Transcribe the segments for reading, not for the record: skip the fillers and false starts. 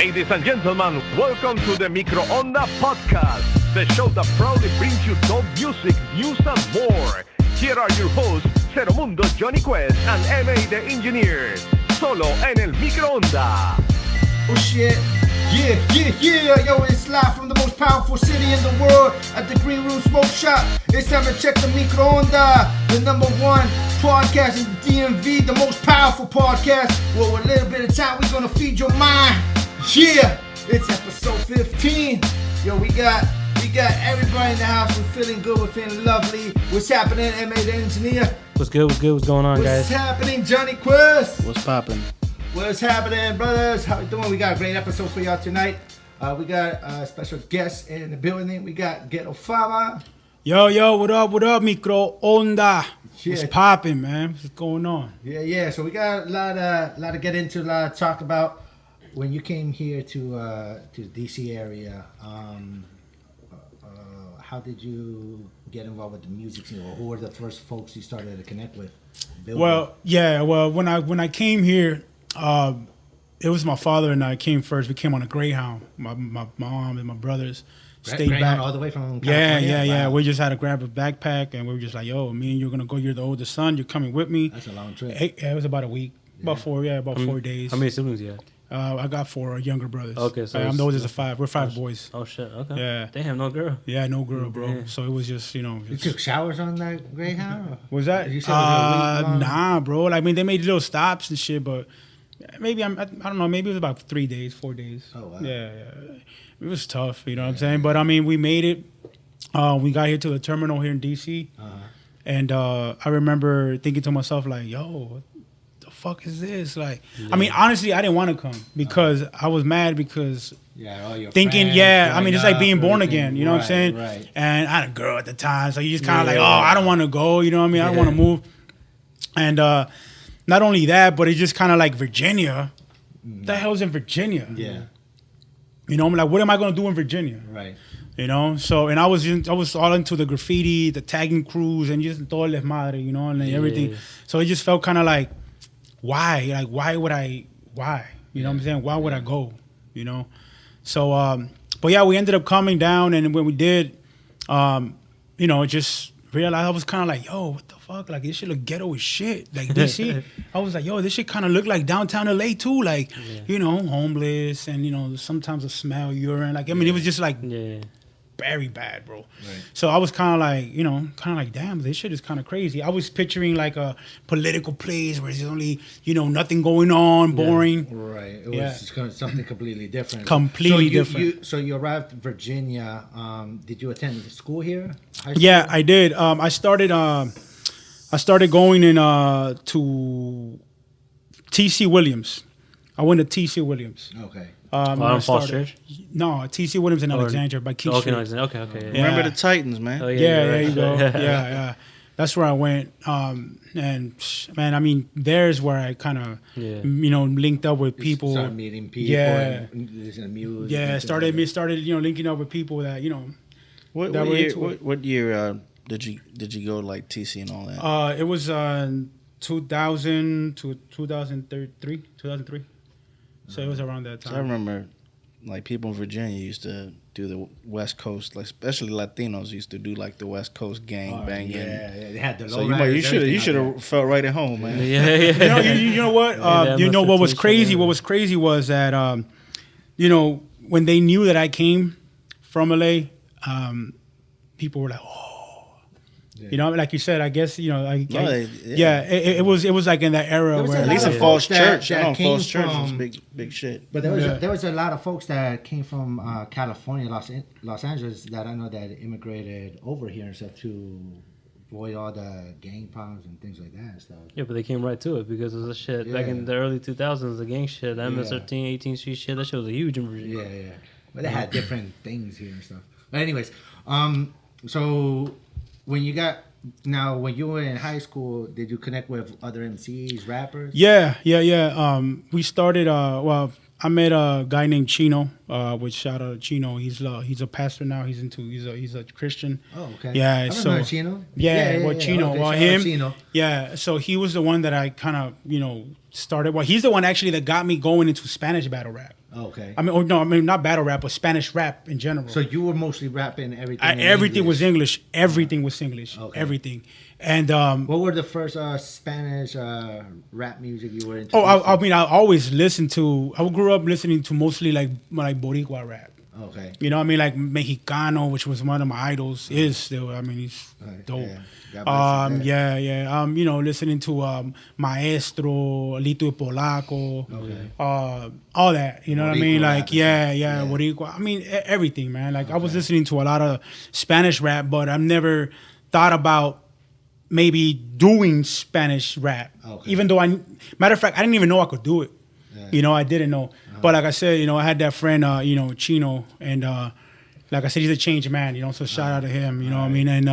Ladies and gentlemen, welcome to the MicroOnda Podcast, the show that proudly brings you dope music, news, and more. Here are your hosts, Cero Mundo, Johnny Quest, and M.A. the Engineer. Solo en el MicroOnda. Oh shit. Yeah. Yo, it's live from the most powerful city in the world at the Green Room Smoke Shop. It's time to check the MicroOnda, the #1 podcast in DMV, the most powerful podcast. Well, with a little bit of time, we're gonna feed your mind. Yeah, it's episode 15. Yo, we got everybody in the house. We're feeling good. We're feeling lovely. What's happening, M.A. the Engineer? What's good? What's going on, guys? What's happening, Johnny Quest? What's poppin'? What's happening, brothers? How we doing? We got a great episode for y'all tonight. We got a special guest in the building. We got Ghetto Fama. Yo, what up, MicroOnda? Yeah. What's poppin', man? What's going on? Yeah. So we got a lot to get into, a lot to talk about. When you came here to the DC area, how did you get involved with the music scene? Or who were the first folks you started to connect with? Well, when I came here, it was my father and I came first. We came on a Greyhound. My mom and my brothers stayed back all the way from California? Yeah. We just had to grab a backpack and we were just like, yo, me and you're gonna go. You're the oldest son. You're coming with me. That's a long trip. It was about a week, about 4 days. How many siblings you had? I got 4 younger brothers. Okay, so I'm the oldest of 5. We're 5 boys. Oh shit. Okay. Yeah. Damn, no girl. Yeah, no girl, bro. Damn. So it was just, You took showers on that Greyhound? Was that? You said it was a week long? Nah, bro. I mean, they made little stops and shit, but maybe I don't know. Maybe it was about 3 days, 4 days. Oh, wow. Yeah. It was tough, you know what I'm saying? But I mean, we made it. We got here to the terminal here in DC, and I remember thinking to myself like, "Yo, what the fuck is this?" Like, I mean, honestly, I didn't want to come because I was mad because. Yeah, all your Thinking, friends, I mean, it's like being born everything. again, you know what I'm saying? Right. And I had a girl at the time, so you just kind of I don't want to go, you know what I mean? I don't want to move. And not only that, but it's just kind of like Virginia. What the hell's in Virginia? Yeah. You know, I'm like, what am I going to do in Virginia? Right. You know, so, and I was all into the graffiti, the tagging crews, and just todo el desmadre, you know, and everything. So it just felt kind of like, why? Like, why? You know what I'm saying? Why would I go? You know? So, but yeah, we ended up coming down, and when we did, you know, just realized I was kind of like, yo, what the fuck? Like, this shit look ghetto as shit. Like, DC, I was like, yo, this shit kind of look like downtown LA too. Like, you know, homeless, and, you know, sometimes a smell urine. Like, I mean, it was just like very bad, bro. Right. So I was kind of like, you know, damn, this shit is kind of crazy. I was picturing like a political place where there's only, you know, nothing going on, boring. Right. It was something completely different. Different. So you arrived in Virginia. Did you attend school here? Yeah, I did. I started going in to T.C. Williams. I went to T.C. Williams. Okay. On Falls Church? No, T.C. Williams in Alexandria by Keith Street. Okay. Yeah. Remember the Titans, man. Oh, Yeah, there right. you go. Yeah. That's where I went. And man, I mean, there's where I kind of, you know, linked up with people. Started meeting people. Yeah. And listening to music. Yeah, started, you know, linking up with people that, you know, What year did you go to like TC and all that? It was 2000 to 2003. So it was around that time. So I remember, like, people in Virginia used to do the West Coast, like especially Latinos used to do like the West Coast gang banging. Yeah, they had the So low you should have felt right at home, man. You know what? You know what was crazy? What was crazy was that, you know, when they knew that I came from LA, people were like, "Oh." You know, like you said, I guess, you know, it was like in that era where At least in Falls Church, Falls Church was big shit. But there was a lot of folks that came from California, Los Angeles, that I know that immigrated over here and stuff to avoid all the gang problems and things like that and stuff. Yeah, but they came right to it because of the shit back in the early 2000s, the gang shit, the MS-13, 18th Street shit, that shit was a huge invasion. Yeah. But they had different things here and stuff. But anyways, so when you were in high school, did you connect with other MCs, rappers? Yeah. We started. I met a guy named Chino. Which shout out to Chino. He's a pastor now. He's a Christian. Oh, okay. Yeah. I remember Chino. Chino. Okay, Well, him. Chino. Yeah. So he was the one that I kind of started. Well, he's the one actually that got me going into Spanish battle rap. Okay. I mean not battle rap, but Spanish rap in general. So you were mostly rapping everything. Everything was English. Everything was English. Okay. Everything. And what were the first Spanish rap music you were into? I mean, I always listened to. I grew up listening to mostly like Boricua rap. Okay. You know what I mean? Like Mexicano, which was one of my idols, is still. I mean, he's dope. Yeah. You know, listening to Maestro, Lito de Polaco, all that. You know what I mean? Like, Boricua. I mean, everything, man. Like, I was listening to a lot of Spanish rap, but I've never thought about maybe doing Spanish rap. Okay. Even though matter of fact, I didn't even know I could do it. Yeah. You know, I didn't know. But like I said, you know, I had that friend, you know, Chino, and like I said, he's a changed man, you know, so shout out to him, you know what I mean? And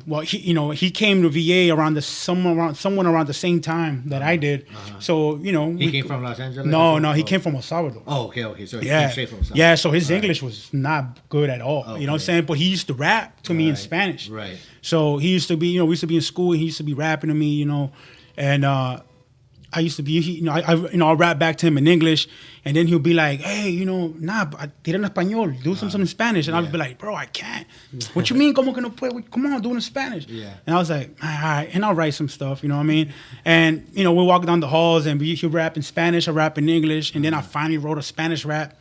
well, he came to VA around someone around the same time that I did. So, you know, he came from Los Angeles? No, he came from El Salvador. Oh, okay. So he came straight from El Salvador. Yeah, so his English was not good at all. Okay. You know what I'm saying? But he used to rap to me in Spanish. Right. So he used to be, you know, we used to be in school, and he used to be rapping to me, you know, and I used to be, you know, I'll rap back to him in English, and then he'll be like, hey, you know, tira en español, do something in Spanish. And I'll be like, bro, I can't. What you mean, como que no puedo? Come on, do it in Spanish. Yeah. And I was like, all right, and I'll write some stuff, you know what I mean? And, you know, we walk down the halls, and he'll rap in Spanish, I rap in English, and then I finally wrote a Spanish rap.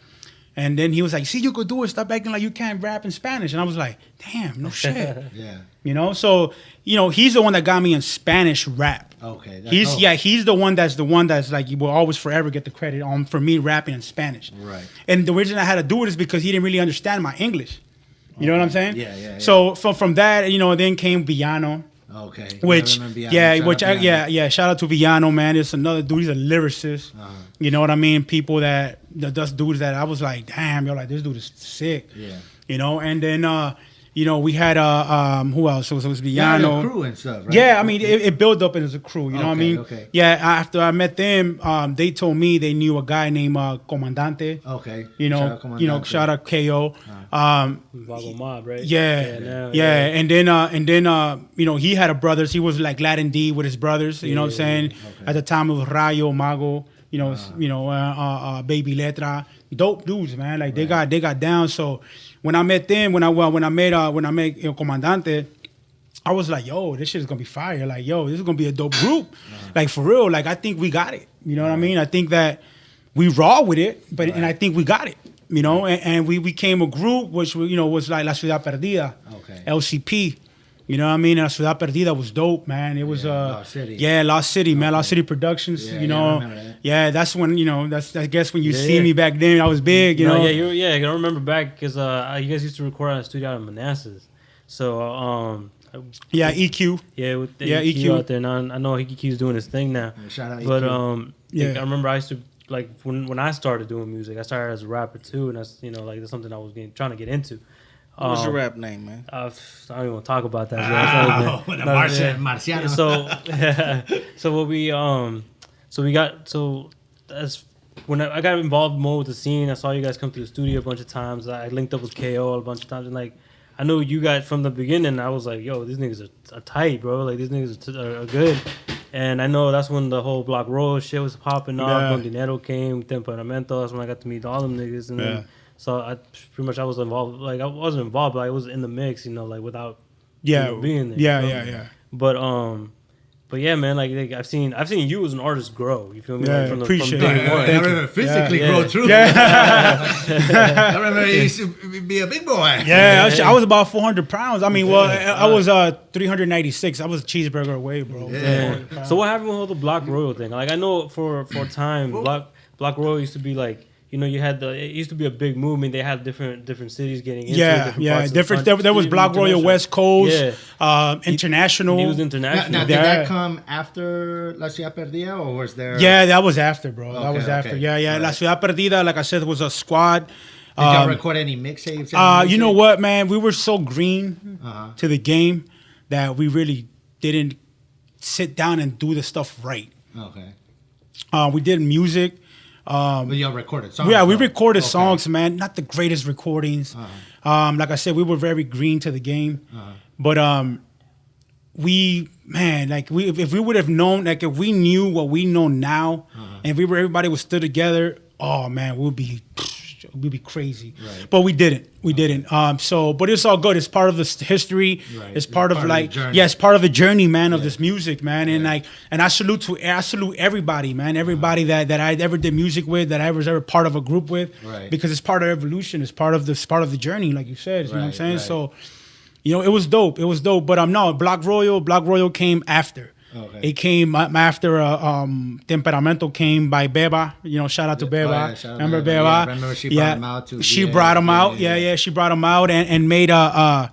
And then he was like, see, you could do it. Stop acting like you can't rap in Spanish. And I was like, damn, no shit. Yeah. You know, so, you know, he's the one that got me in Spanish rap. Okay. He's the one that's like, you will always forever get the credit for me rapping in Spanish. Right. And the reason I had to do it is because he didn't really understand my English. You know what I'm saying? Yeah. So from that, you know, then came Villano. Okay. Which, shout out to Villano, man. It's another dude. He's a lyricist. You know what I mean? People that does dudes that I was like, damn, like this dude is sick. Yeah. You know, and then you know, we had who else? So it was Villano. Crew and stuff, right? Yeah, I mean, it built up as a crew. You know what I mean? Okay. Yeah. After I met them, they told me they knew a guy named Comandante. Okay. You know, shout out KO. Vago Mob, right? Yeah. And then you know, he had a brothers. He was like Latin D with his brothers. You know what I'm saying? Okay. At the time, it was Rayo, Mago. You know, Baby Letra. Dope dudes, man. Like they got down. So when I met them, when I met El Comandante, I was like, yo, this shit is gonna be fire. Like, yo, this is gonna be a dope group. Like for real. Like I think we got it. You know what I mean? I think that we raw with it, but and I think we got it. You know, and we became a group which was like La Ciudad Perdida, LCP. You know what I mean? And La Ciudad Perdida was dope, man. It was Lost City. Yeah, Lost City, man. Lost City Productions. You know, that's when that's I guess when you see me back then, I was big. You know, I remember back because you guys used to record on a studio out in Manassas. So EQ. Yeah, with the EQ out there now. I know EQ's doing his thing now. Shout out but EQ. I remember I used to like when I started doing music. I started as a rapper too, and that's that's something I was trying to get into. What's your rap name, man? I don't even want to talk about that. Marciano. So that's when I got involved more with the scene. I saw you guys come to the studio a bunch of times. I linked up with KO a bunch of times, and like I know you guys from the beginning. I was like, yo, these niggas are tight, bro. Like these niggas are good. And I know that's when the whole Block Roll shit was popping up. When Dinero came, Temperamento. That's when I got to meet all them niggas. And then, so I was involved. Like I wasn't involved, but I was in the mix. Like without being there. Yeah. But yeah, man. Like I've seen you as an artist grow. You feel me? Yeah, like from appreciate day it. one. I remember physically grow too. Yeah. I remember he used to be a big boy. Yeah, I was about 400 pounds. I mean, I was 396. I was a cheeseburger away, bro. Yeah. So what happened with all the Block Royal thing? Like I know for a time, Block Royal used to be like. You had it used to be a big movement. They had different cities getting into it. Different. There was Block Royal West Coast, International. He was international. Now, did that come after La Ciudad Perdida, or was there? Yeah, that was after, bro. That was after. Yeah. Right. La Ciudad Perdida, like I said, was a squad. Did y'all record any mixtapes? You know what, man? We were so green to the game that we really didn't sit down and do the stuff right. Okay. We did music. But y'all recorded songs? Yeah, we recorded songs, man. Not the greatest recordings. Like I said, we were very green to the game. But if we would have known, like if we knew what we know now, and everybody was still together, oh man, we'd be crazy. Right. But we didn't. We didn't. But it's all good. It's part of the history. Right. It's part of like, the journey. yeah, it's part of the journey, man, of this music, man. And like, and I salute everybody, man. Everybody that I ever did music with, that I was ever part of a group with, Right. because it's part of evolution. It's part of the journey, like you said. You know what I'm Right, saying? right. So, it was dope. It was dope. But no, Black Royal came after. Okay. It came after Temperamento came by Beba. Shout out to Beba. yeah, shout out to Remember Beba. Beba? Yeah, I remember she brought him out too. She Yeah, brought him yeah, out. yeah. Yeah, she brought him out and made a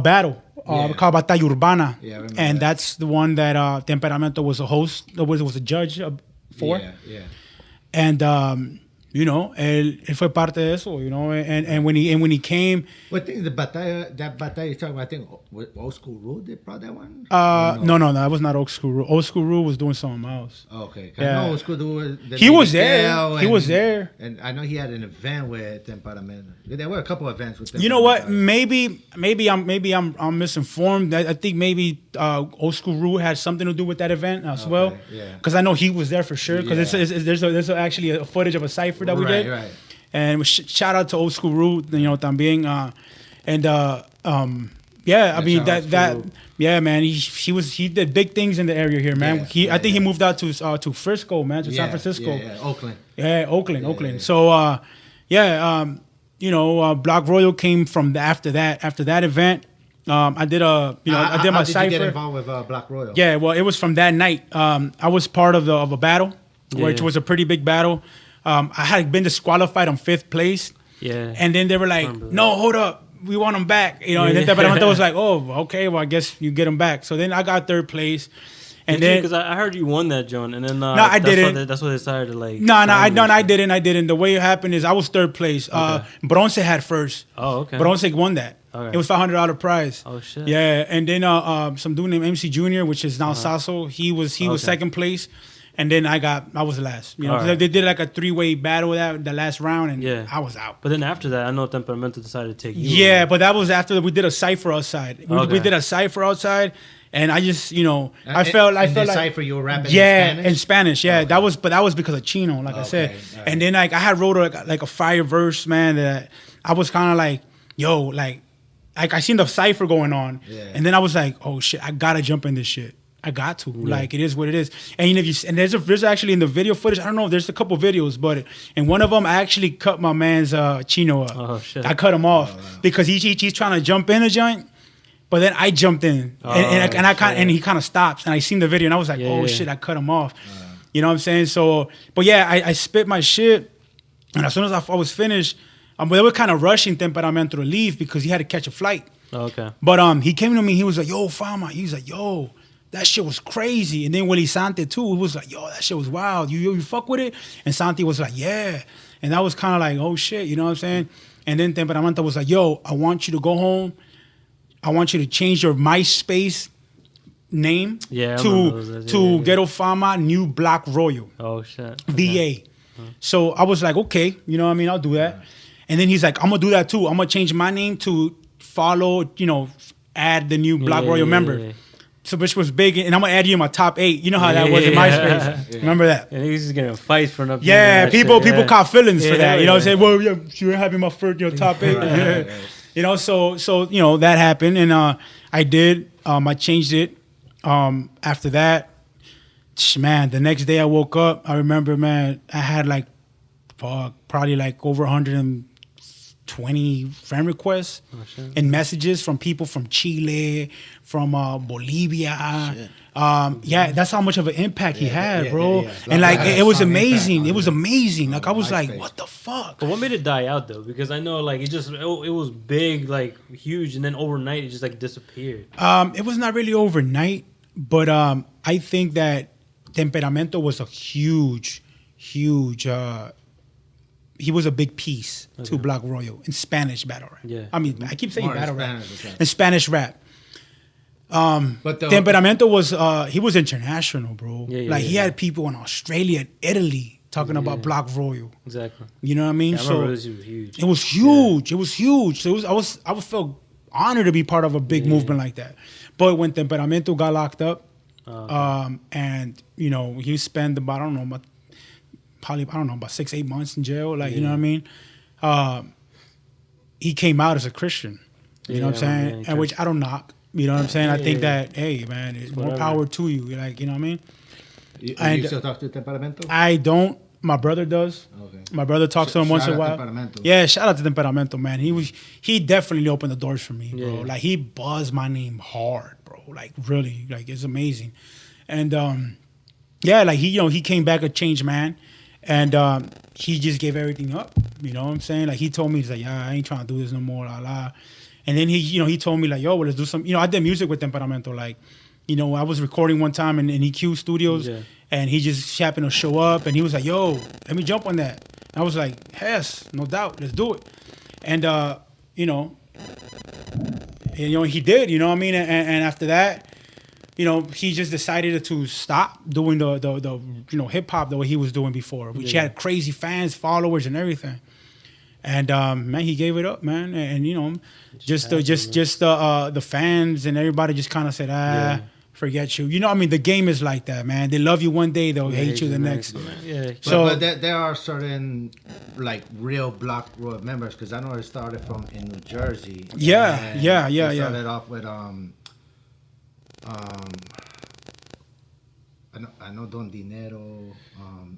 battle called Batalla Urbana. Yeah, I remember and that. that's the one that Temperamento was a host. Was a judge for. Yeah. And él fue parte de eso. And when he came. But I think that batalla you're talking about, I think Old School Rule they brought that one. No, that was not Old School Rule. Old School Rule was doing something else. Okay. 'Cause Yeah. I know Old School Rule. He was there. He was there. And I know he had an event with Temperamento. There were a couple of events with Temperamento. You know what? Maybe I'm misinformed. I think maybe Old School Rule had something to do with that event as well. yeah. Because I know he was there for sure. Because there's actually a footage of a cipher that we did. Right. And shout out to Old School Rule, también. Yeah, I mean that. Yeah, man. He did big things in the area here, man. I think he moved out to Frisco, man, to San Francisco. Yeah, Oakland. Yeah, Oakland. So, Black Royal came from after that event. I did my How cipher. did you get involved with Black Royal? Yeah, well, it was from that night. I was part of a battle, which was a pretty big battle. I had been disqualified on 5th place. Yeah. And then they were like, "No, hold up. We want him back." And then Temperamento was like, "Oh, okay. Well, I guess you get him back." So then I got 3rd place. And then because I heard you won that, John, and then no, I didn't. That's what they decided to like. No, I didn't. The way it happened is I was 3rd place. Bronce had 1st. Oh, okay. Bronce won that. Okay. It was $500 prize. Oh shit. Yeah, and then some dude named MC Junior, which is now Sasso. He was 2nd place, and then I was last. Right. They did like a 3-way battle the last round, and I was out. But then after that, I know Temperamento decided to take you. Yeah, but that was after we did a cipher outside. We did a cipher outside. And I just, I felt like cipher you were rapping in Spanish. Yeah, that was because of Chino, like I said. Right. And then like I had wrote a fire verse, man, that I was kind of like, yo, like I seen the cipher going on, and then I was like, oh shit, I gotta jump in this shit. I got to. Like it is what it is. And there's actually in the video footage, I don't know, there's a couple videos, but in one of them I actually cut my man's Chino up. Oh shit. I cut him off because he's trying to jump in a joint. But then I jumped in, and he kind of stops, and I seen the video, and I was like, shit, I cut him off. You know what I'm saying? So, but yeah, I spit my shit, and as soon as I was finished, they were kind of rushing Temperamento to leave because he had to catch a flight. Okay. But he came to me, he was like, yo, Fama, he was like, yo, that shit was crazy. And then Willie Sante too, he was like, yo, that shit was wild. You fuck with it? And Santi was like, yeah. And that was kind of like, oh shit, you know what I'm saying? And then Temperamento was like, yo, I want you to go home. I want you to change your MySpace name to Ghetto Fama New Black Royal. Oh shit. VA. So I was like, okay, you know what I mean? I'll do that. And then he's like, I'm gonna do that too. I'm gonna change my name to follow, add the new Black Royal member. Yeah. So which was big, and I'm gonna add you in my top 8. You know how that was in MySpace. Remember that? And he's just getting fights for enough. Yeah, people caught feelings for that. You know what I'm saying? Well, yeah, you ain't having my first, top 8. Right. So that happened, and I did. I changed it. After that, man, the next day I woke up. I remember, man, I had like probably like over 120 friend requests and messages from people from Chile, from Bolivia. Yeah, that's how much of an impact he had, bro. And like it was amazing. It was amazing. Like I was like, what the fuck? But what made it die out though? Because I know like it was big, like huge, and then overnight it just like disappeared. It was not really overnight, but I think that Temperamento was a huge. He was a big piece to Black Royal in Spanish battle rap. Yeah. I mean, I keep saying battle rap. In Spanish rap. But Temperamento was he was international, bro. He had people in Australia and Italy talking about Black Royal. Exactly. You know what I mean? Yeah, I remember it was huge. It was huge. Yeah. It was huge. So I would feel honored to be part of a big movement like that. But when Temperamento got locked up, and he spent about probably, I don't know, about 6-8 months in jail. Like, you know what I mean? He came out as a Christian. You know what I'm saying? And which I don't knock. You know what I'm saying? I think that, hey, man, it's more power to you. Like, you know what I mean? You still talk to Temperamento? I don't. My brother does. Okay. My brother talks to him once in a while. Yeah, shout out to Temperamento, man. He definitely opened the doors for me, bro. Like, he buzzed my name hard, bro. Like, really, like, it's amazing. And like, he came back a changed man, and he just gave everything up. You know what I'm saying? Like, he told me, he's like, yeah, I ain't trying to do this no more, la la. And then he told me, like, yo, well, let's do some. I did music with Temperamento. Like, I was recording one time in EQ Studios, and he just happened to show up, and he was like, yo, let me jump on that. And I was like, yes, no doubt, let's do it. And he did. You know what I mean? And after that, he just decided to stop doing the hip hop the way he was doing before, which had crazy fans, followers, and everything. And man, he gave it up, man. And just the fans and everybody just kind of said, forget you. The game is like that, man. They love you one day, they'll hate you the next. Yeah. But there are certain like real Block Road members, because I know it started from in New Jersey. Yeah. Started off with I know Don Dinero.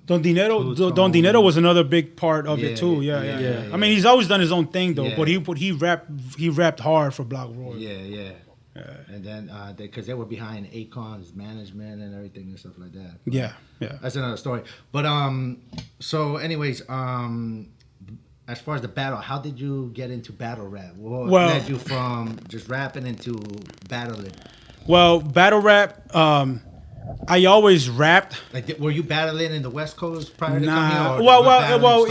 Don Dinero was another big part of it too. Yeah. I mean, he's always done his own thing though, but he rapped hard for Block Road. Yeah. And then because they were behind Akon's management and everything and stuff like that. But yeah. That's another story. But so anyways, as far as the battle, how did you get into battle rap? What led you from just rapping into battling? Well, battle rap, I always rapped. Like, were you battling in the West Coast prior to coming Nah. here?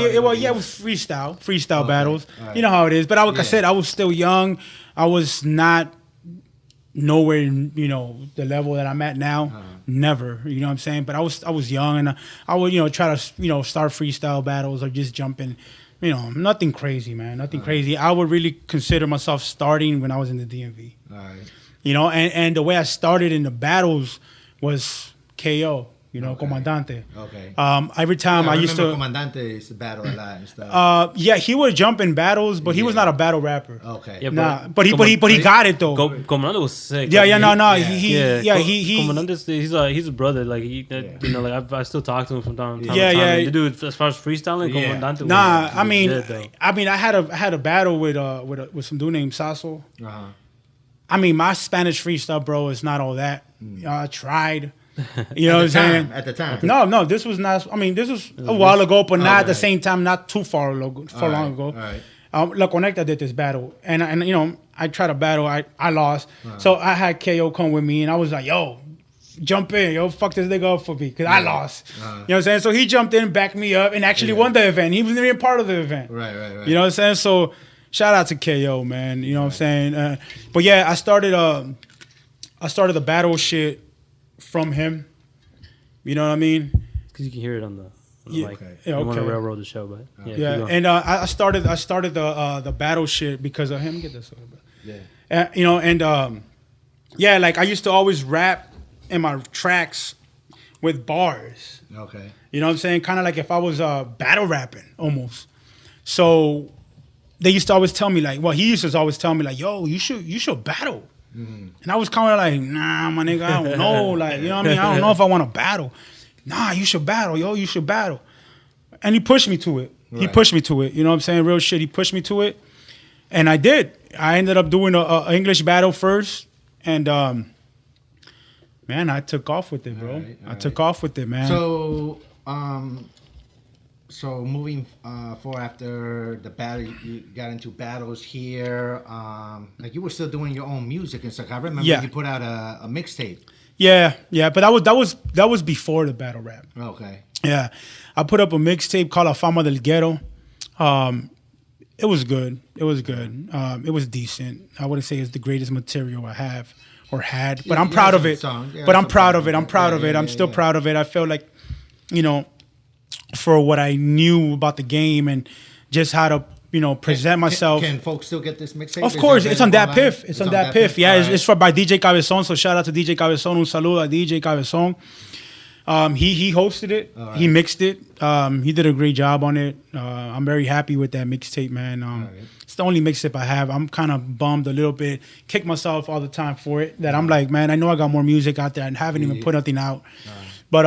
It was freestyle battles. Right. You know how it is. But like I said, I was still young. I was not nowhere, the level that I'm at now. Never, you know what I'm saying? But I was young, and I would, try to, start freestyle battles or just jump in. Nothing crazy, man. Nothing crazy. I would really consider myself starting when I was in the DMV. All right. And the way I started in the battles was KO, Comandante. Okay. Every time I used to. Comandante used to battle a lot and stuff. Yeah, he would jump in battles, but he was not a battle rapper. Okay. Yeah, but he got it though. Comandante was sick. Comandante, he's a brother. Like I still talk to him from time to time. Yeah. The dude, as far as freestyling, Comandante. I had a battle with some dude named Sasso. I mean, my Spanish freestyle, bro, is not all that. I tried. You know what I'm saying? At the time. No, this was not. I mean, this was a while ago, but not at the same time, not too far long ago. All right. La Conecta did this battle, and I tried to battle. I lost, so I had KO come with me, and I was like, "Yo, jump in, yo, fuck this nigga up for me," because I lost. You know what I'm saying? So he jumped in, backed me up, and actually won the event. He was even part of the event. Right. You know what I'm saying? So shout out to KO, man. You know what I'm saying? But yeah, I started the battle shit from him. You know what I mean? Because you can hear it on the mic. Okay. I don't want to railroad the show, but and I started the battle shit because of him. Get this over. Yeah. Like I used to always rap in my tracks with bars. Okay. You know what I'm saying? Kind of like if I was battle rapping almost. So they used to always tell me he used to always tell me like, yo, you should battle. Mm-hmm. And I was kind of like, nah, my nigga, I don't know. Like, you know what I mean? I don't know if I want to battle. Nah, you should battle, yo, you should battle. And he pushed me to it. Right. He pushed me to it. You know what I'm saying? Real shit. He pushed me to it. And I did. I ended up doing a English battle first. And, man, I took off with it, bro. All right. Took off with it, man. So moving forward after the battle, you got into battles here. Like you were still doing your own music and stuff. I remember you put out a mixtape. Yeah, but that was before the battle rap. Okay. Yeah, I put up a mixtape called La Fama del Ghetto. It was good. It was decent. I wouldn't say it's the greatest material I have or had, but I'm proud of it. I'm proud of it. I'm still proud of it. I felt like, for what I knew about the game and just how to, present myself. Can folks still get this mixtape? Of course, it's on that Piff. It's on that Piff. Yeah, it's by DJ Cabezon. So shout out to DJ Cabezon. Un saludo a DJ Cabezon. He hosted it. All right. He mixed it. He did a great job on it. I'm very happy with that mixtape, man. right. It's the only mixtape I have. I'm kind of bummed a little bit. Kick myself all the time for it. That I'm like, man, I know I got more music out there and haven't even put nothing out. But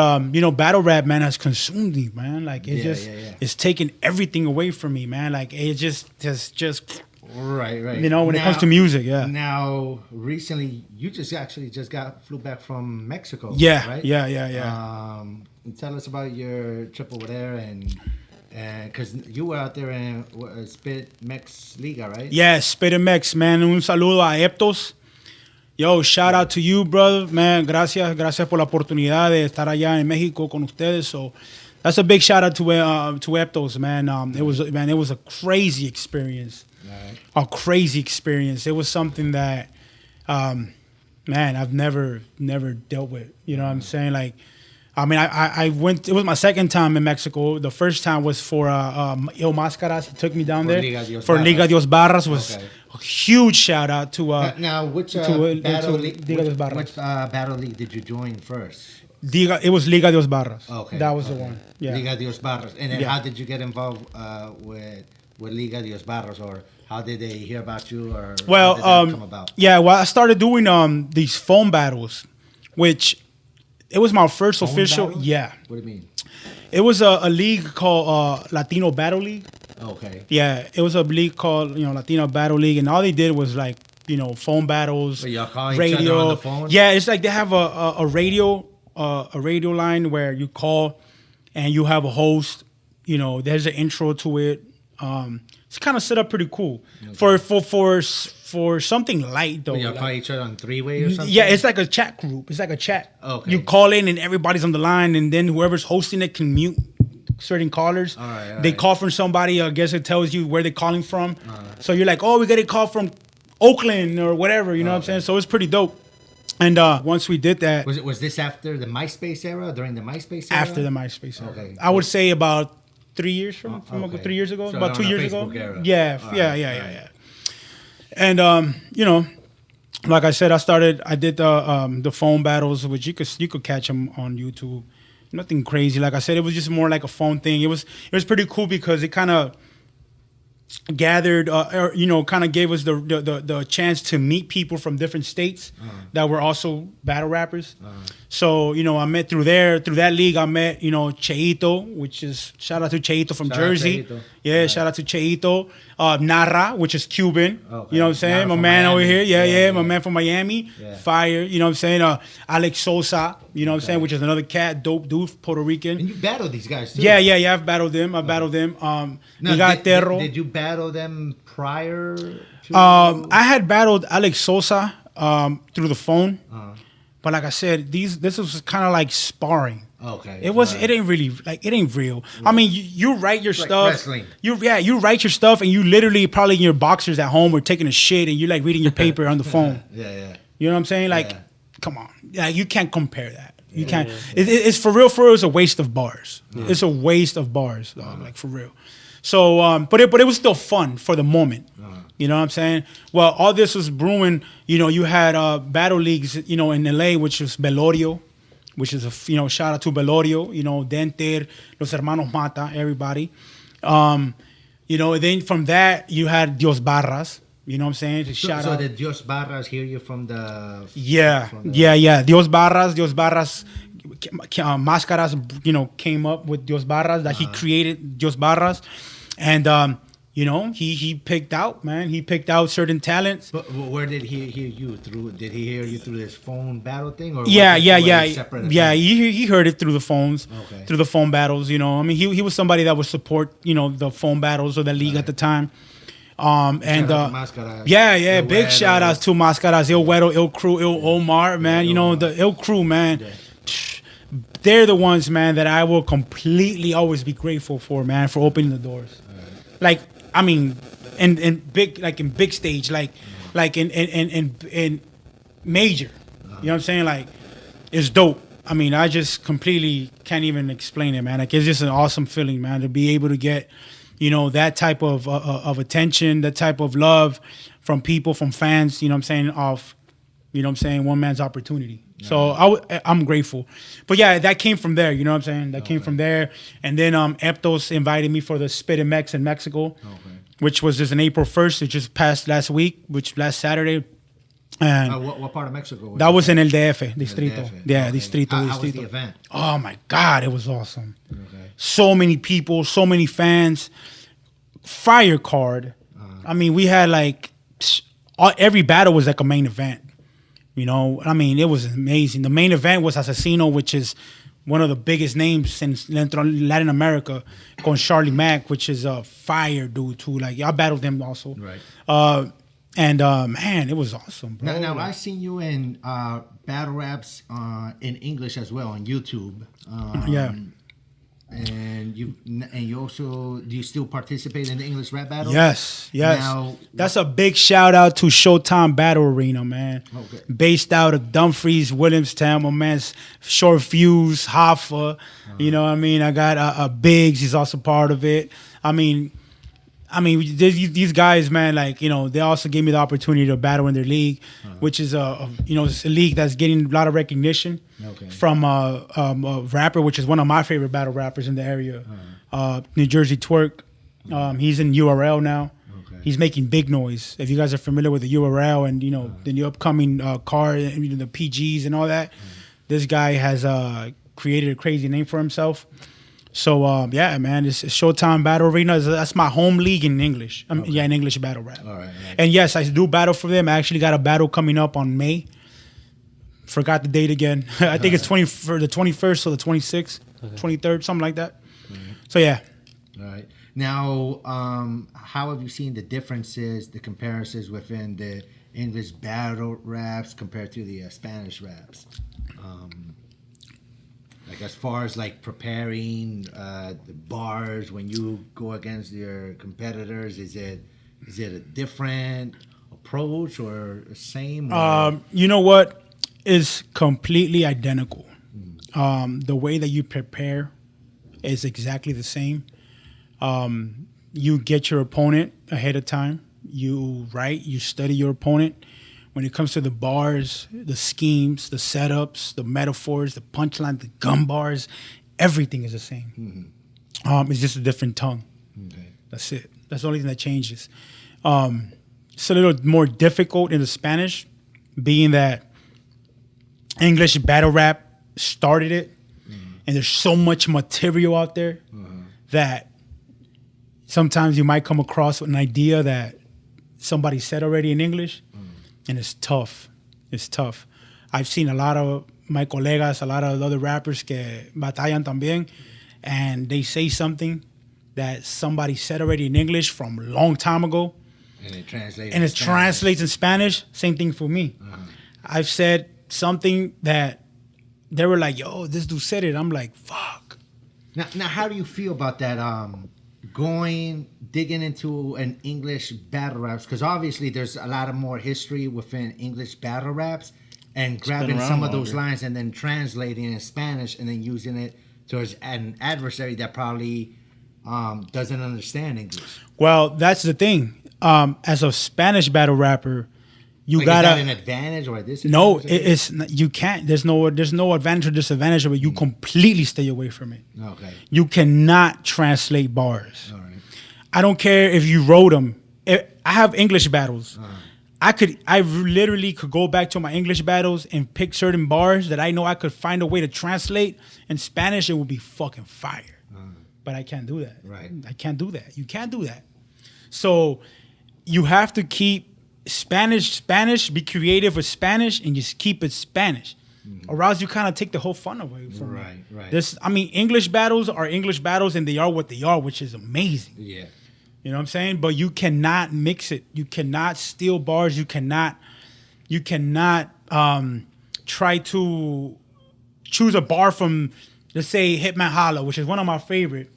battle rap, man, has consumed me, man. Like it's taken everything away from me, man. Like it just Right. when it comes to music, yeah. Now, recently, you flew back from Mexico. Yeah, right? yeah. Tell us about your trip over there, and because you were out there in Spit Mex Liga, right? Yeah, Spit Mex, man. Un saludo a Eptos. Yo, shout out to you, brother, man. Gracias por la oportunidad de estar allá en México con ustedes. So that's a big shout out to Eptos, man. It was a crazy experience. Right. A crazy experience. It was something that, man, I've never dealt with. You know what I'm saying? Like, I mean, I went. It was my second time in Mexico. The first time was for Il Máscaras. He took me down there for Liga Dios Barras. Was a huge shout out to. Now, which battle league did you join first? It was Liga Dios Barras. Okay, that was the one. Yeah. Liga Dios Barras. And then how did you get involved with Liga Dios Barras, or how did they hear about you, or how did that come about? Yeah, well, I started doing these phone battles, which it was my first official. Battles? Yeah. What do you mean? It was a league called Latino Battle League. Okay. Yeah, it was a league called Latino Battle League, and all they did was like phone battles, But y'all call each radio. other on the phone? Yeah, it's like they have a radio line where you call, and you have a host. There's an intro to it. It's kind of set up pretty cool for something light though. But y'all call each other on three-way or something? Yeah, it's like a chat group. It's like a chat. Okay. You call in and everybody's on the line, and then whoever's hosting it can mute certain callers. All right. They call from somebody. I guess it tells you where they're calling from. So you're like, oh, we got a call from Oakland or whatever. You know what I'm saying? So it's pretty dope. And once we did that, was this after the MySpace era? During the MySpace era? after the MySpace era. Okay. I would say about 3 years from okay. 3 years ago, So about 2 around the years ago. Facebook era. Yeah, All yeah. And like I said, I did the phone battles, which you could catch them on YouTube. Nothing crazy. Like I said, it was just more like a phone thing. It was pretty cool because it kind of gathered, kind of gave us the chance to meet people from different states that were also battle rappers. So, I met through that league, I met, Cheito, which is, shout out to Cheito from Jersey. Cheito. Yeah, shout out to Cheito. Narra, which is Cuban. Okay. You know what I'm saying? Narra My from man over Miami. here. Yeah, my yeah. man from Miami. Yeah. Fire, you know what I'm saying? Alex Sosa, you know what I'm saying? Which is another cat, dope dude, Puerto Rican. And you battled these guys too? Yeah, I've battled them. We got Terro. Did you battle them prior to... I had battled Alex Sosa through the phone. But like I said, this was kind of like sparring. Okay. It ain't really it ain't real. I mean, you write your like stuff. wrestling. You write your stuff, and you literally probably in your boxers at home or taking a shit, and you like reading your paper on the phone. Yeah. You know what I'm saying? Like, come on, you can't compare that. You can't. It's for real. It's a waste of bars. It's a waste of bars, dog, like for real. So, but it was still fun for the moment. You know what I'm saying? Well, all this was brewing. You had battle leagues. In LA, which was Velorio, which is shout out to Velorio. Denter, Los Hermanos Mata, everybody. Then from that you had Dios Barras. You know what I'm saying? Shout out. did Dios Barras hear you from the... Yeah. Dios Barras, Máscaras, came up with Dios Barras, that he created Dios Barras. And, he picked out, man. He picked out certain talents. But where did he hear you through? Did he hear you through this phone battle thing? Or Yeah. Separate He heard it through the phones, Okay. through the phone battles. I mean, he was somebody that would support, the phone battles or the league at the time. Shout out to Máscaras, big Güero. shout outs to Máscaras, Il Güero, Il Crew, Il Omar, man. The Il Crew, man. Yeah. They're the ones, man, that I will completely always be grateful for, man, for opening the doors. Like, I mean, in big stage, like in major. You know what I'm saying? Like, it's dope. I mean, I just completely can't even explain it, man. Like, it's just an awesome feeling, man, to be able to get, that type of attention, that type of love from people, from fans, you know what I'm saying, of You know what I'm saying? One man's opportunity. So I'm grateful. But yeah, that came from there. You know what I'm saying? That came from there. And then Eptos invited me for the Spit and Mex in Mexico, which was just on April 1st. It just passed last Saturday. And what part of Mexico was that? Was in El DF, Distrito. Yeah, Distrito. How was the event? Oh my God, it was awesome. Okay. So many people, so many fans. Fire card. I mean, we had like every battle was like a main event. You know, I mean, it was amazing. The main event was Asesino, which is one of the biggest names in Latin America, con Charlie Mack, which is a fire dude too. Like I battled him also. Right. Man, it was awesome, bro. Now I've seen you in battle raps in English as well on YouTube. Yeah. And you also, do you still participate in the English rap battles? Yes. Now, that's a big shout out to Showtime Battle Arena, man. Okay. Based out of Dumfries, Williamstown, my man's Short Fuse, Hoffa. You know what I mean? I got Biggs, he's also part of it. I mean, these guys, man, like, you know, they also gave me the opportunity to battle in their league, which is it's a league that's getting a lot of recognition from a rapper, which is one of my favorite battle rappers in the area, New Jersey Twerk. He's in URL now. He's making big noise. If you guys are familiar with the URL and, you know, the new upcoming car, and the PGs and all that, this guy has created a crazy name for himself. So, yeah, man, it's Showtime Battle Arena. That's my home league in English. Yeah, in English battle rap. All right. And, yes, I do battle for them. I actually got a battle coming up on May. Forgot the date again. I think it's for the 21st or the 26th, 23rd, something like that. So, yeah. All right. Now, how have you seen the differences, the comparisons within the English battle raps compared to the Spanish raps? Like as far as like preparing the bars when you go against your competitors, is it a different approach or the same? Or? You know what? It's completely identical. The way that you prepare is exactly the same. You get your opponent ahead of time. You write, you study your opponent. When it comes to the bars, the schemes, the setups, the metaphors, the punchline, the gun bars, everything is the same. It's just a different tongue. Okay. That's it. That's the only thing that changes. It's a little more difficult in the Spanish, being that English battle rap started it, and there's so much material out there that sometimes you might come across with an idea that somebody said already in English. And it's tough. It's tough. I've seen a lot of my colegas, a lot of other rappers que batallan también, and they say something that somebody said already in English from a long time ago. And it translates. And it translates in Spanish. Same thing for me. I've said something that they were like, yo, this dude said it. I'm like, fuck. Now how do you feel about that? Digging into an English battle raps, because obviously there's a lot of more history within English battle raps, and grabbing some of those lines and then translating in Spanish and then using it towards an adversary that probably doesn't understand English. Well, that's the thing. As a Spanish battle rapper, you like, gotta. Is that an advantage or a disadvantage? No, it's you can't. There's no advantage or disadvantage of it. You completely stay away from it. Okay. You cannot translate bars. All right. I don't care if you wrote them. I have English battles. I literally could go back to my English battles and pick certain bars that I know I could find a way to translate in Spanish. It would be fucking fire. But I can't do that. Right. I can't do that. You can't do that. So you have to keep Spanish, be creative with Spanish, and just keep it Spanish. Or else you kind of take the whole fun away from it. Right. English battles are English battles, and they are what they are, which is amazing. Yeah. You know what I'm saying? But you cannot mix it. You cannot steal bars. You cannot try to choose a bar from, let's say, Hitman Holla, which is one of my favorite,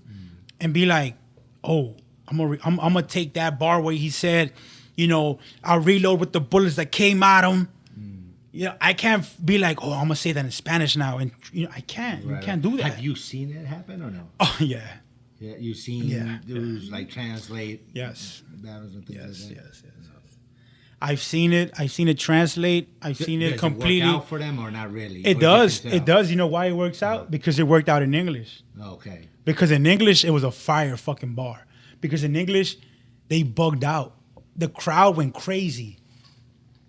and be like, oh, I'm gonna take that bar where he said, you know, I'll reload with the bullets that came at him. You know, I can't be like, oh, I'm gonna say that in Spanish now, and you know, I can't. Right. You can't do that. Have you seen it happen or no? Oh yeah. Yeah, you've seen dudes like translate yes battles and things like that. Yes. I've seen it. I've seen it translate. I've seen it completely. Does it work out for them or not really? It does. It does. You know why it works out? Because it worked out in English. Okay. Because in English, it was a fire fucking bar. Because in English, they bugged out. The crowd went crazy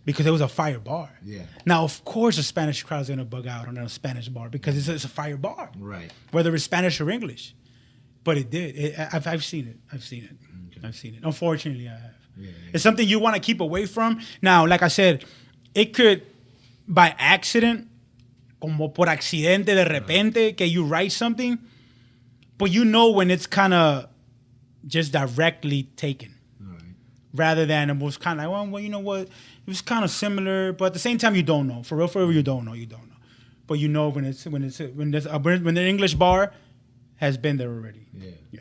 because it was a fire bar. Yeah. Now, of course, the Spanish crowd is going to bug out on a Spanish bar because it's a fire bar. Right. Whether it's Spanish or English. But it did. I've seen it. I've seen it. Okay. I've seen it. Unfortunately, I have. Yeah. It's something you want to keep away from. Now, like I said, it could, by accident, como por accidente de repente, que you write something, but you know when it's kind of just directly taken. Right. Rather than it was kind of like, well, you know what? It was kind of similar, but at the same time, you don't know. For real, you don't know. You don't know. But you know when the English bar has been there already. Yeah. Yeah.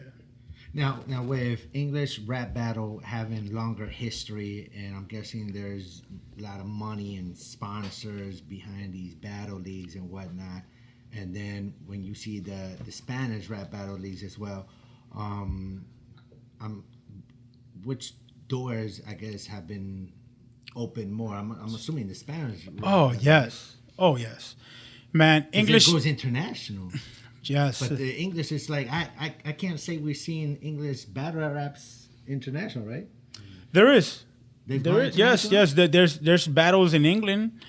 Now with English rap battle having longer history, and I'm guessing there's a lot of money and sponsors behind these battle leagues and whatnot, and then when you see the Spanish rap battle leagues as well, which doors I guess have been opened more? I'm assuming the Spanish. Oh yes. Oh yes. Man, English it goes international. Yes. But the English is like I can't say we're seeing English battle raps international, right? There is. They've There gone is. Yes. international? There's battles in England.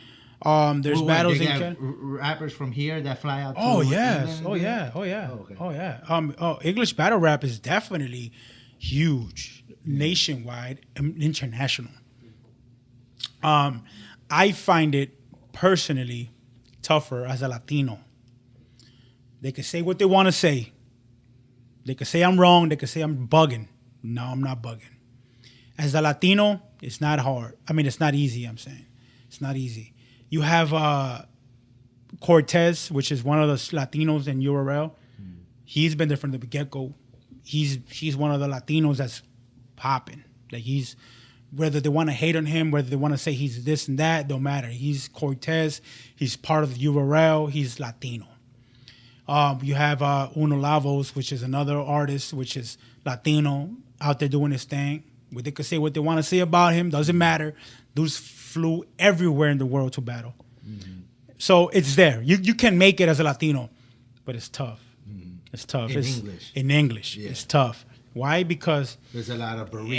There's battles they in got Canada. rappers from here that fly out. Oh to yes. England Oh and yeah. that? Oh yeah. Oh, okay. Oh yeah. English battle rap is definitely huge, nationwide, and international. I find it personally tougher as a Latino. They can say what they want to say. They can say I'm wrong. They can say I'm bugging. No, I'm not bugging. As a Latino, it's not hard. I mean, it's not easy, I'm saying. It's not easy. You have Cortez, which is one of the Latinos in URL. He's been there from the get-go. He's one of the Latinos that's popping. Like he's, whether they want to hate on him, whether they want to say he's this and that, don't matter. He's Cortez. He's part of the URL. He's Latino. You have Uno Lavos, which is another artist, which is Latino, out there doing his thing. They could say what they want to say about him. Doesn't matter. Dudes flew everywhere in the world to battle. Mm-hmm. So it's there. You can make it as a Latino, but it's tough. Mm-hmm. It's tough. English. In English. Yeah. It's tough. Why? Because there's a lot of burritos,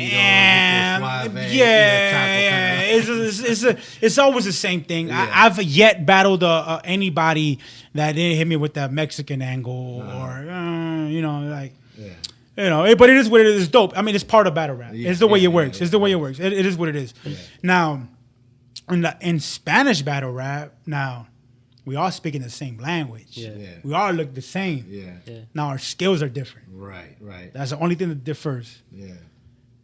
it's always the same thing. Yeah. I've yet battled anybody that didn't hit me with that Mexican angle or like. Yeah. But it is what it is. It's dope. I mean, it's part of battle rap. Yeah, it's the way it works. It's the way it works. It is what it is. Yeah. Now, in Spanish battle rap, we all speaking the same language. Yeah. We all look the same. Yeah. Now our skills are different. Right. That's the only thing that differs. Yeah.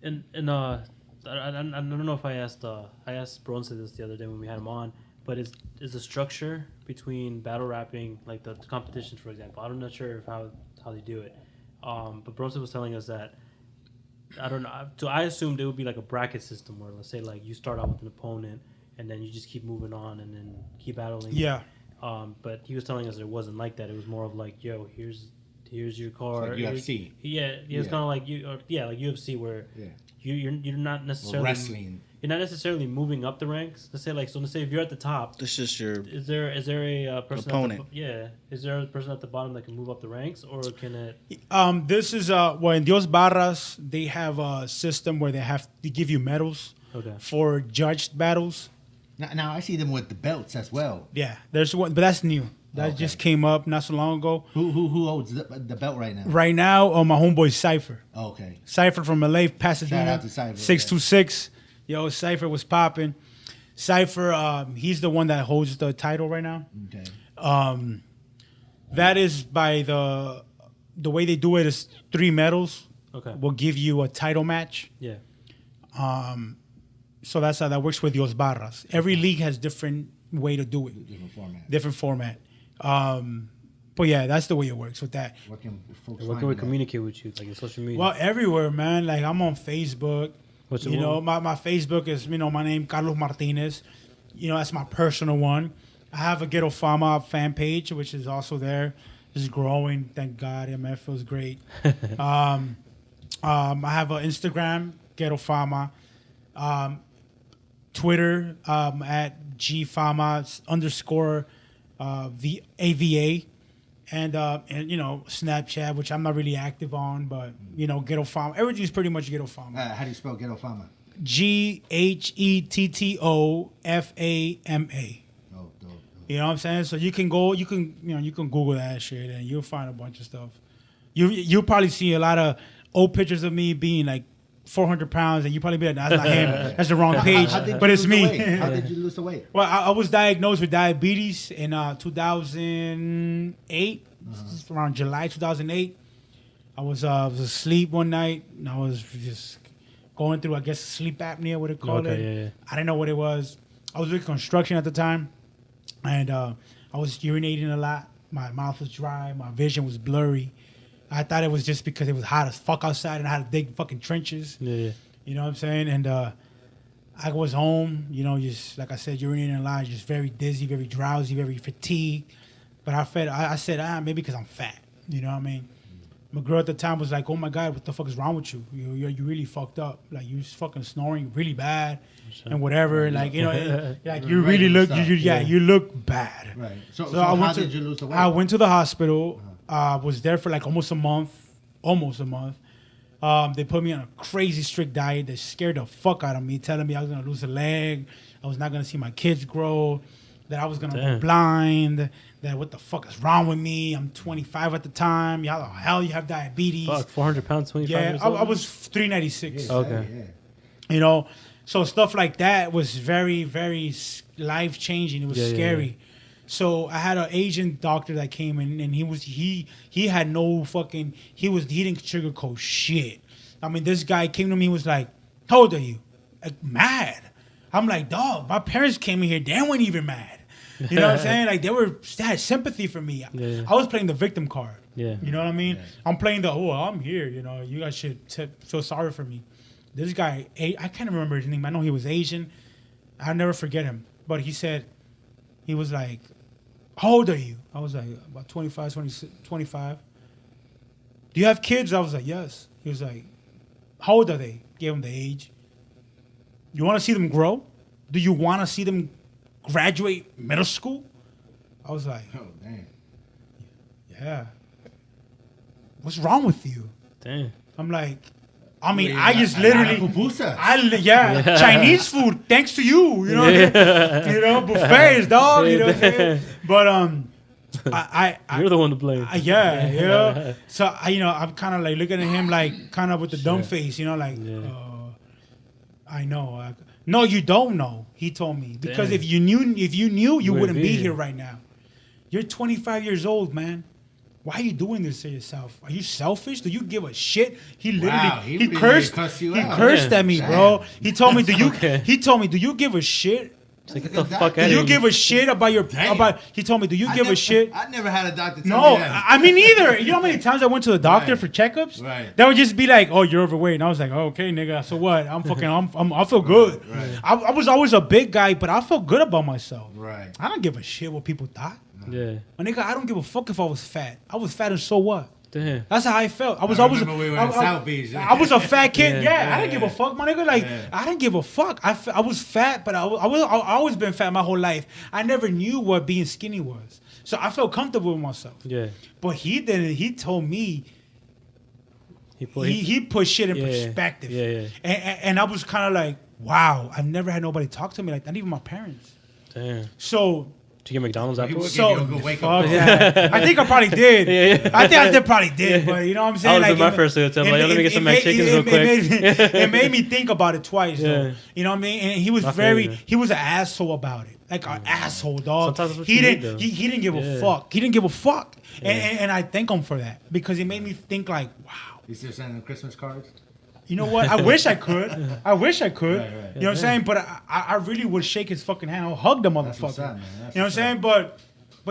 And I don't know if I asked Bronze this the other day when we had him on, but is the structure between battle rapping, like the competitions, for example, I'm not sure how they do it. But Bronze was telling us that, I don't know, so I assumed it would be like a bracket system where, let's say, like you start out with an opponent and then you just keep moving on and then keep battling. Yeah. But he was telling us it wasn't like that. It was more of like, yo, here's your card. Like UFC. It's kind of like like UFC where you're not necessarily wrestling. You're not necessarily moving up the ranks. Let's say if you're at the top, this is your. Is there a person opponent? Is there a person at the bottom that can move up the ranks, or can it? This is in Dios Barras they have a system where they give you medals for judged battles. Now I see them with the belts as well. Yeah, there's one, but that's new. That just came up not so long ago. Who holds the belt right now? Right now, my homeboy Cypher. Okay. Cypher from LA, Pasadena. Shout out to Cypher. 626. Yo, Cypher was popping. Cypher, he's the one that holds the title right now. Okay. That is by the way they do it is 3 medals. Okay. Will give you a title match. Yeah. So that's how that works with Dios Barras. Every league has different way to do it. Different format. But yeah, that's the way it works with that. Where can we communicate with you, like in social media? Well, everywhere, man. Like I'm on Facebook. My Facebook is, my name, Carlos Martinez. That's my personal one. I have a Ghetto Fama fan page, which is also there. It's growing, thank God. It feels great. I have an Instagram, Ghetto Fama. Twitter at GFama _ the AVA. And Snapchat, which I'm not really active on, but Ghetto Fama. Everything's pretty much Ghetto Fama. How do you spell Ghetto Fama? GHETTOFAMA. Oh, dope. You know what I'm saying? So you can Google that shit and you'll find a bunch of stuff. You'll probably see a lot of old pictures of me being like 400 pounds, and you probably be like, that's not him. That's the wrong page. But it's me. How did you lose the weight? Well, I was diagnosed with diabetes in 2008, around July 2008. I was asleep one night, and I was just going through, I guess, sleep apnea, what they call it. Yeah. I didn't know what it was. I was doing construction at the time, and I was urinating a lot. My mouth was dry. My vision was blurry. I thought it was just because it was hot as fuck outside and I had to dig fucking trenches. Yeah. You know what I'm saying? And I was home, just like I said, urinating a lot, just very dizzy, very drowsy, very fatigued. But I said, maybe because I'm fat. You know what I mean? My girl at the time was like, oh my God, what the fuck is wrong with you? You really fucked up. Like, you fucking snoring really bad and whatever. Like, like you really look, you look bad. Right. So how did you lose the weight? I went to the hospital. Was there for like almost a month. They put me on a crazy strict diet that scared the fuck out of me, telling me I was going to lose a leg, I was not going to see my kids grow, that I was going to go blind, that what the fuck is wrong with me? I'm 25 at the time. How the hell you have diabetes? Fuck, 400 pounds, 25 years old? I was 396. Okay. Yeah. So stuff like that was very, very life-changing. It was scary. Yeah. So I had an Asian doctor that came in, and he had no fucking, he didn't sugarcoat shit. I mean, this guy came to me and was like, how old are you? Like, mad. I'm like, dog, my parents came in here, they weren't even mad. You know what I'm saying? Like, they had sympathy for me. Yeah. I was playing the victim card. Yeah. You know what I mean? Yeah. I'm playing I'm here, you guys should feel sorry for me. This guy, I can't remember his name. I know he was Asian. I'll never forget him. But he was like, how old are you? I was like, about 25, 26, 25. Do you have kids? I was like, yes. He was like, how old are they? Gave him the age. You want to see them grow? Do you want to see them graduate middle school? I was like, Oh, damn. yeah. What's wrong with you? Damn. I'm like, I just literally, pupusa. Chinese food, thanks to you, what I mean? Buffets, dog, you know what I'm saying? But You're the one to blame. So I'm kind of like looking at him like kind of with the dumb face, like, I know. No, you don't know. He told me because if you knew, you wouldn't be here right now. You're 25 years old, man. Why are you doing this to yourself? Are you selfish? Do you give a shit? He literally he cursed at me, bro. He told me, do you give a shit? So get the fuck out of Do here. you give a shit about he told me, do you give a shit? I never had a doctor tell No, me that. I mean neither. You know how many times I went to the doctor for checkups? Right. That would just be like, oh, you're overweight. And I was like, oh, okay, nigga. So what? I feel good. Right. I was always a big guy, but I felt good about myself. Right. I don't give a shit what people thought. Yeah. My nigga, I don't give a fuck if I was fat. I was fat and so what? Damn. That's how I felt. I was remember we were in South Beach. I was a fat kid. Yeah. I didn't give a fuck, my nigga. Like, I didn't give a fuck. I was fat, but I always been fat my whole life. I never knew what being skinny was. So I felt comfortable with myself. Yeah. But he didn't. He told me he put shit in perspective. Yeah. And I was kind of like, wow, I've never had nobody talk to me like that, not even my parents. Damn. So Did you get McDonald's afterwards? Give you a good wake up fuck that. I think I probably did. Yeah. I think I probably did, but you know what I'm saying? That would've been my first attempt. Like, let me get some McChickens real quick. It made me think about it twice, though. You know what I mean? And he was he was an asshole about it. Like an asshole, dog. Sometimes that's what he you didn't need, though. he didn't give a fuck. He didn't give a fuck. And I thank him for that because it made me think like, wow. You still sending Christmas cards? You know what? I wish I could. Right. You know what I'm saying? But I really would shake his fucking hand. I'll hug the motherfucker. what's up, man. You know what I'm saying? But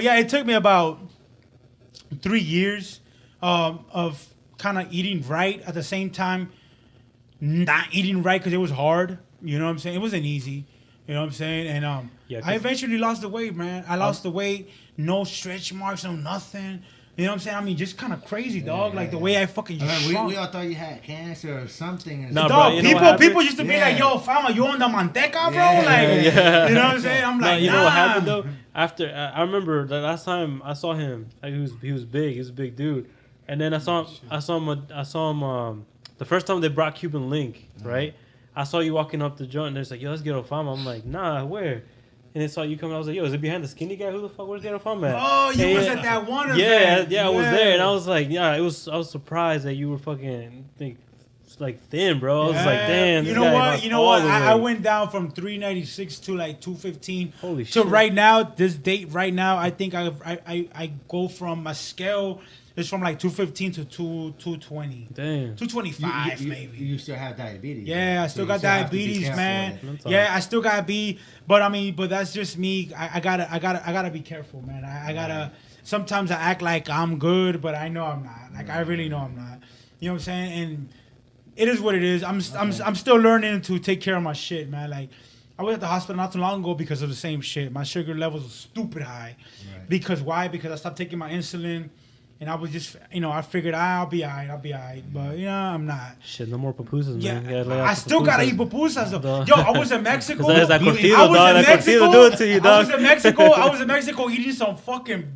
yeah, it took me about 3 years of kind of eating right at the same time, not eating right because it was hard. You know what I'm saying? It wasn't easy. You know what I'm saying? And I eventually lost the weight, man. I lost the weight. No stretch marks, no nothing. You know what I'm saying? I mean, just kind of crazy, dog. Like the way I fucking we all thought you had cancer or something. No, dog, bro, people used to be like, "Yo, Fama, you on the manteca, bro?" Like, you know what I'm saying? I'm like, you nah. know what happened though? After I remember the last time I saw him, like, he was big. He was a big dude. And then I saw him. The first time they brought Cuban Link, right? I saw you walking up the joint, and they're like, "Yo, let's Ghetto Fama." I'm like, "Nah, where?" And they saw you coming. I was like, "Yo, is it behind the skinny guy? Who the fuck? Where's Ghetto Fama at?" Oh, you was at that one event. event. Yeah, I was there, and I was like, I was surprised that you were fucking like thin, bro. I was like, damn. You know what? I went down from 396 to like 215. Holy shit! So right now, this date right now, I think I go from a scale. It's from like 215 to 220. Damn. 225 maybe. You still have diabetes. Yeah, I still got diabetes, man. Yeah, I still got B. But I mean, that's just me. I gotta be careful, man. I gotta. Sometimes I act like I'm good, but I know I'm not. Like I really know I'm not. You know what I'm saying? And it is what it is. I'm still learning to take care of my shit, man. Like I was at the hospital not too long ago because of the same shit. My sugar levels were stupid high. Right. Because why? Because I stopped taking my insulin. And I was just, I figured I'll be all right. But, I'm not. Shit, no more pupusas, man. Yeah, I still got to eat pupusas, though. Yo, I was in Mexico. That cortido, dog. That cortido do it to you, dog. I was in Mexico eating some fucking,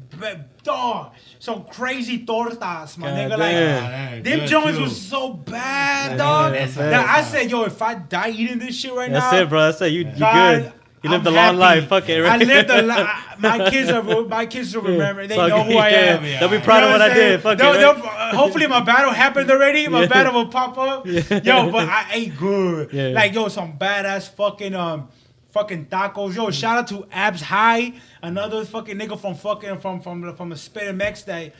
some crazy tortas, my nigga. Like, them joints was so bad, dog. That I said, yo, if I die eating this shit right now. That's it, bro. That's it. You good. You lived a long life. Fuck it, right? I lived a life. My kids will remember. They know who I am. They'll be proud of what I did. Fuck it. Hopefully my battle happened already. My battle will pop up. Yo, but I ate good. Like, yo, some badass fucking tacos. Yo, shout out to Abs High, another fucking nigga from the Spit MX that,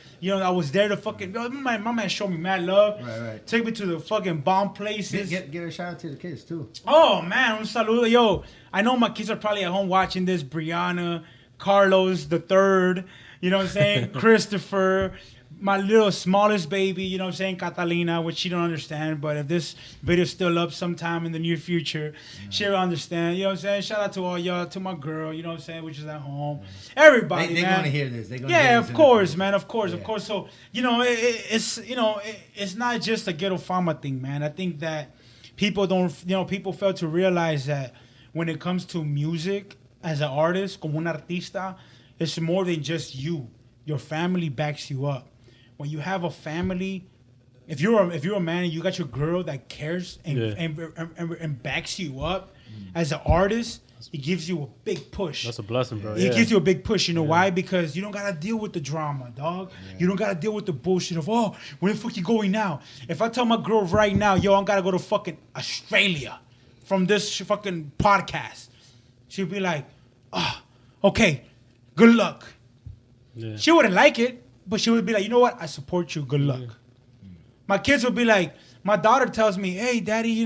I was there to fucking, my man showed me mad love. Right. Take me to the fucking bomb places. Get a shout out to the kids too. Oh man, un saludo. Yo, I know my kids are probably at home watching this. Brianna, Carlos the third, you know what I'm saying? Christopher, my little smallest baby, you know what I'm saying? Catalina, which she don't understand, but if this video's still up sometime in the near future, she'll understand, you know what I'm saying? Shout out to all y'all, to my girl, you know what I'm saying, which is at home. Everybody, they're man. gonna hear this. Of course, man, of course. So, it's not just a Ghetto Fama thing, man. I think that people fail to realize that when it comes to music, as an artist, como un artista, it's more than just you. Your family backs you up. When you have a family, if you're a man and you got your girl that cares and backs you up, as an artist, it gives you a big push. That's a blessing, bro. It gives you a big push. You know why? Because you don't gotta deal with the drama, dog. Yeah. You don't gotta deal with the bullshit of where the fuck you going now? If I tell my girl right now, yo, I'm gotta go to fucking Australia from this fucking podcast, she'll be like, okay, good luck. Yeah. She wouldn't like it, but she would be like, you know what? I support you. Good luck. Yeah. My kids would be like, my daughter tells me, hey, daddy,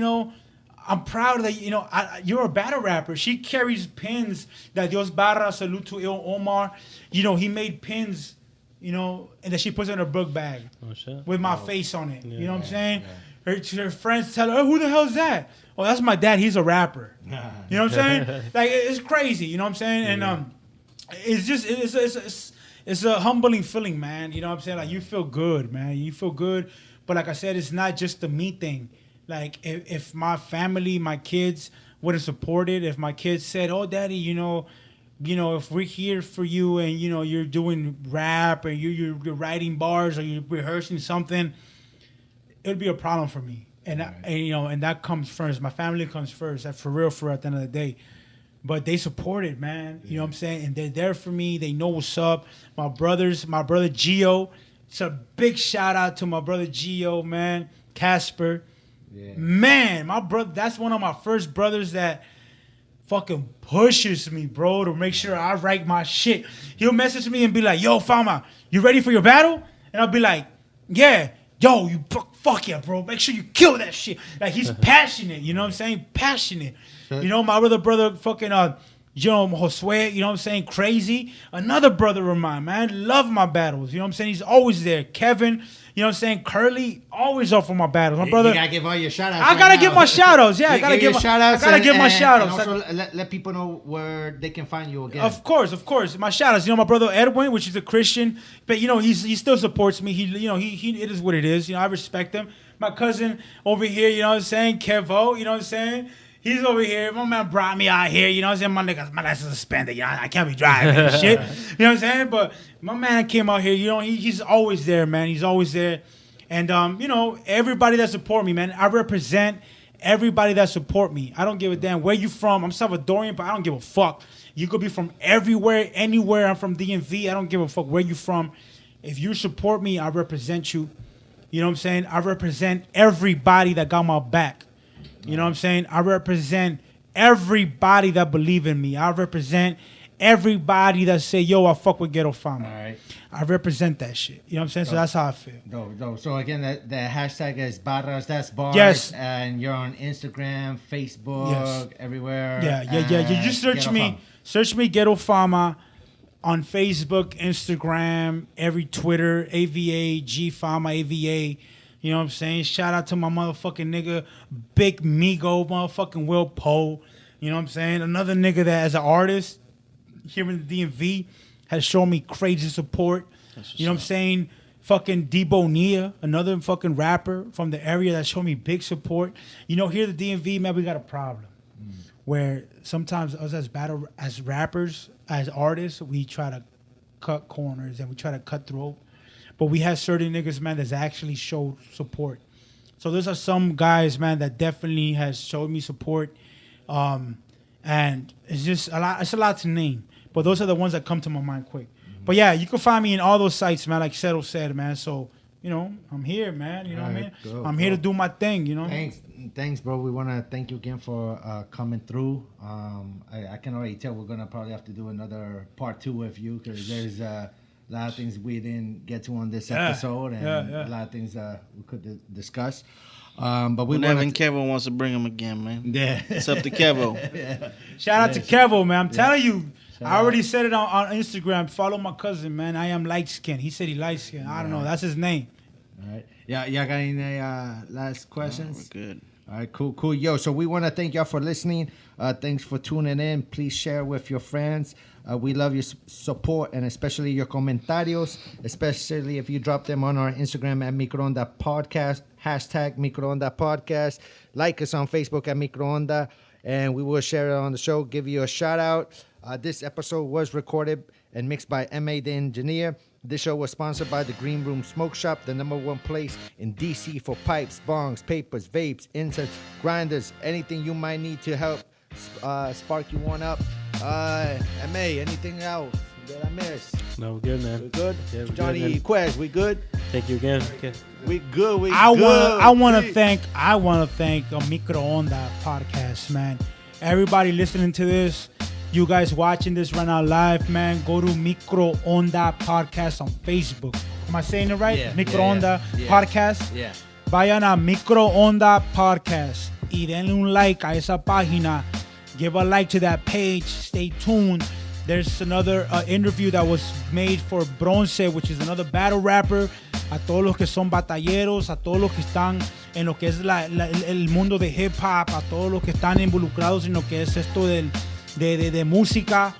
I'm proud that, you're a battle rapper. She carries pins that Dios barra, salute to Il Omar. He made pins, and that she puts in her book bag with my face on it. Yeah. You know what I'm saying? Yeah. Her friends tell her, who the hell is that? Oh, that's my dad. He's a rapper. You know what I'm saying? Like, it's crazy. You know what I'm saying? And it's just, it's a humbling feeling, man. You know what I'm saying? Like, you feel good, man. You feel good. But like I said, it's not just the me thing. Like, if my family, my kids would have supported, if my kids said, oh, daddy, if we're here for you and, you're doing rap or you're writing bars or you're rehearsing something, it would be a problem for me. And, and that comes first. My family comes first. That's for real at the end of the day. But they support it, man. You know what I'm saying? And they're there for me. They know what's up. My brother Gio. It's a big shout out to my brother Gio, man. Casper. Yeah. Man, my brother, that's one of my first brothers that fucking pushes me, bro, to make sure I write my shit. He'll message me and be like, yo, Fama, you ready for your battle? And I'll be like, yeah. Yo, you fuck yeah, bro. Make sure you kill that shit. Like, he's passionate, you know what I'm saying? Passionate. My other brother fucking You know, Josue, you know what I'm saying? Crazy. Another brother of mine, man. Love my battles. You know what I'm saying? He's always there. Kevin, you know what I'm saying? Curly, always up for my battles. My brother. You gotta give all your shout outs. I gotta give my shout outs. Yeah, I gotta give my shout outs. I gotta give my shout outs. And also let people know where they can find you again. Of course. My shout outs. You know, my brother Edwin, which is a Christian, but you know, he still supports me. He it is what it is. You know, I respect him. My cousin over here, you know what I'm saying? Kevo, you know what I'm saying? He's over here. My man brought me out here. You know what I'm saying? My license suspended. You know, I can't be driving and shit. You know what I'm saying? But my man came out here. You know, he's always there, man. He's always there. And, you know, everybody that support me, man, I represent everybody that support me. I don't give a damn where you from. I'm Salvadorian, but I don't give a fuck. You could be from everywhere, anywhere. I'm from DMV. I don't give a fuck where you from. If you support me, I represent you. You know what I'm saying? I represent everybody that got my back. You know what I'm saying? I represent everybody that believe in me. I represent everybody that say, yo, I fuck with Ghetto Fama. All right. I represent that shit. You know what I'm saying? So that's how I feel. Dope. So again, the hashtag is barras, that's bars. Yes. And you're on Instagram, Facebook, Yes. everywhere. Yeah. You just search me. Search me Ghetto Fama on Facebook, Instagram, every Twitter, AVA, G Fama, AVA. You know what I'm saying? Shout out to my motherfucking nigga, Big Migo, motherfucking Will Poe. You know what I'm saying? Another nigga that, as an artist here in the DMV, has shown me crazy support. You know what I'm saying? Fucking Debo Nia, another fucking rapper from the area that showed me big support. You know, here at the DMV, man, we got a problem where sometimes us as rappers, as artists, we try to cut corners and we try to cut throat. But we have certain niggas, man, that's actually showed support. So those are some guys, man, that definitely has showed me support. And it's just a lot. It's a lot to name. But those are the ones that come to my mind quick. Mm-hmm. But yeah, you can find me in all those sites, man, like Settle said, man. So, you know, I'm here, man. You know what I mean? I'm here to do my thing, you know? Thanks, bro. We want to thank you again for coming through. I can already tell we're going to probably have to do another part 2 with you because there's... a lot of things we didn't get to on this episode, and a lot of things we could discuss. But whenever Kevo wants to bring him again, man. Yeah, it's up to Kevo. Shout out to Kevo, man. I'm telling you, I already said it on Instagram. Follow my cousin, man. I am light skinned. He said he light skinned. I don't know. That's his name. All right. Yeah. Y'all got any last questions? We're good. All right, cool. Yo, so we want to thank y'all for listening. Thanks for tuning in. Please share with your friends. We love your support and especially your comentarios, especially if you drop them on our Instagram at MicroOnda Podcast, hashtag MicroOnda Podcast. Like us on Facebook at MicroOnda, and we will share it on the show, give you a shout out. This episode was recorded and mixed by M.A. the Engineer. This show was sponsored by the Green Room Smoke Shop, the number 1 place in DC for pipes, bongs, papers, vapes, incense, grinders, anything you might need to help spark you one up. M.A., anything else that I missed? No, we're good, man. We good? Yeah, we're Johnny good, Quez, we good? Thank you again. Okay. We good. I want to thank a MicroOnda Podcast, man. Everybody listening to this, you guys watching this right now live, man, go to MicroOnda Podcast on Facebook. Am I saying it right? Yeah, MicroOnda Podcast. Yeah. Vayan a MicroOnda Podcast y denle un like a esa página. Give a like to that page. Stay tuned. There's another interview that was made for Bronce, which is another battle rapper. A todos los que son batalleros, a todos los que están en lo que es el mundo de hip hop, a todos los que están involucrados en lo que es esto de música.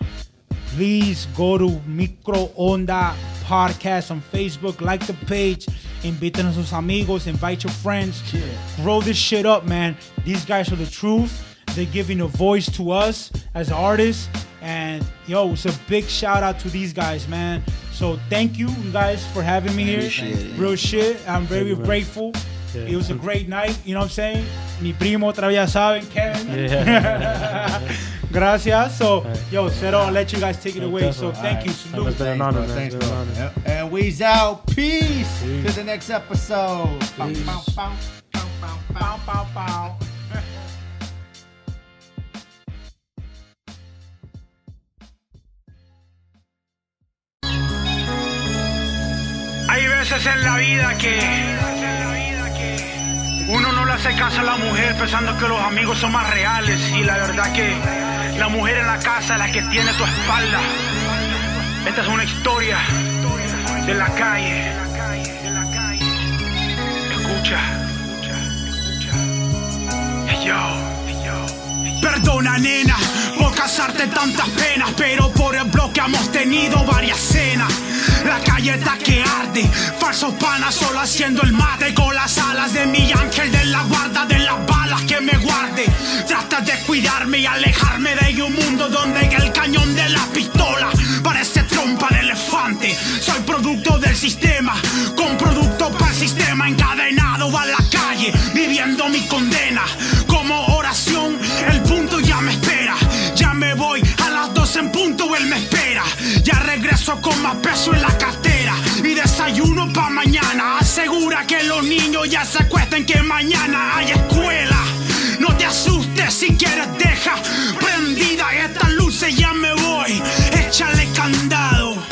Please go to MicroOnda Podcast on Facebook. Like the page. Inviten a sus amigos. Invite your friends. Yeah. Grow this shit up, man. These guys are the truth. They're giving a voice to us as artists. And, yo, it's a big shout out to these guys, man. So thank you guys for having me here. Real shit. I'm very grateful. Yeah. It was a great night. You know what I'm saying? Mi primo otra vez ya saben, Kevin. Yeah. Gracias. So, yo, Cero, I'll let you guys take it away. So thank you. Salute. It's been an honor, man. Thanks, bro. And we's out. Peace. To the next episode. Peace. Bow, bow, bow, bow, bow, bow, bow. Hay veces en la vida que uno no la Ahora se casa la mujer pensando que los amigos son más reales. Y la verdad que la mujer en la casa es la que tiene tu espalda. Esta es una historia de la calle. Escucha. Hey, yo. Perdona, nena, por causarte tantas penas, pero por el bloque hemos tenido varias cenas. La calle está que arde, falsos panas solo haciendo el mate, con las alas de mi ángel de la guarda de las balas que me guarde. Trata de cuidarme y alejarme de un mundo donde el cañón de la pistola parece trompa de elefante. Soy producto del sistema, con producto para el sistema, encadenado a la calle, viviendo mi condena. Como oración, el punto ya me espera. Ya me voy a las 12 en punto, él me espera. Ya regreso con más peso en la cartera y desayuno pa' mañana. Asegura que los niños ya se acuesten, que mañana hay escuela. No te asustes, si quieres deja prendida estas luces, ya me voy. Échale candado.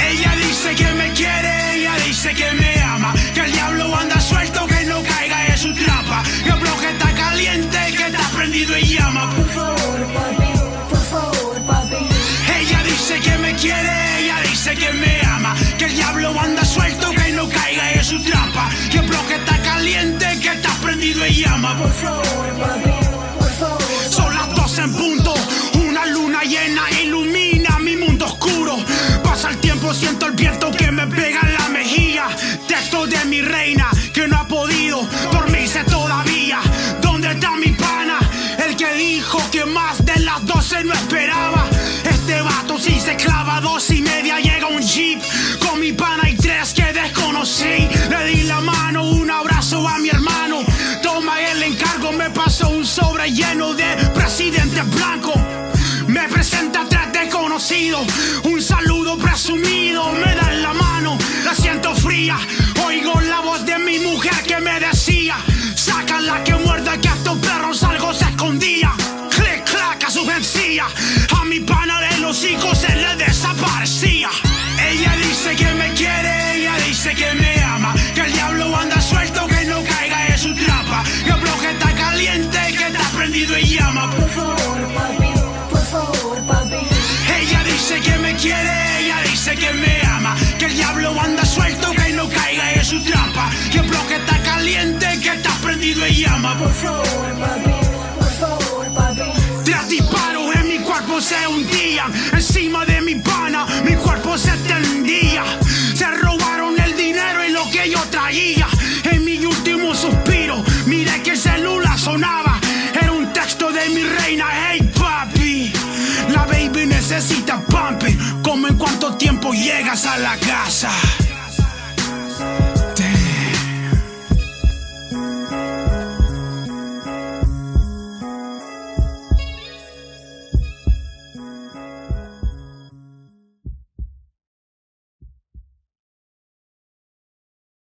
Ella dice que me quiere, ella dice que me ama, que el diablo anda suelto, que no caiga en su trampa, que el bloque está caliente, que está prendido y llama. Por favor, papi. Ella dice que me quiere, ella dice que me ama, que el diablo anda suelto, que no caiga en su trampa, que el bloque está caliente, que está prendido y llama. Por favor, papi, por favor. Son las 12 en punto, una luna llena ilumina mi mundo oscuro. Pasa el tiempo, siento el viento que me pega en la mejilla. Texto de mi reina que no ha podido dormirse todavía. ¿Dónde está mi pana? El que dijo que más de las 12 no esperaba. Este vato si se clava 2:30, llega un jeep con mi pana y 3 que desconocí. Le di la mano, un abrazo a mi hermano. Toma el encargo, me pasó un sobre lleno de presidentes blancos. Me presenta 3 desconocidos, un saludo presumido, me dan la mano, la siento fría. Oigo la voz de mi mujer que me decía: sácala que muerda, que a estos perros algo se escondía. Clic, clac a su encía, a mi pana de los hijos se le desaparecía. Ella dice que me quiere, ella dice que me ama, que el diablo anda suelto, que no caiga en su trampa, que el bloque está caliente, que está prendido y llama. Por favor, papi. Ella dice que me quiere, ella dice que me ama, que el diablo anda suelto, que no caiga en su trampa, que el bloque está caliente, que está prendido y llama. Por favor, papi. 3 disparos en mi cuerpo se hundían, encima de mi pana mi cuerpo se tendía. Se robaron el dinero y lo que yo traía. En mi último suspiro miré que el celular sonaba, era un texto de mi reina. Hey papi, la baby necesita pumping. ¿Cómo en cuánto tiempo llegas a la casa?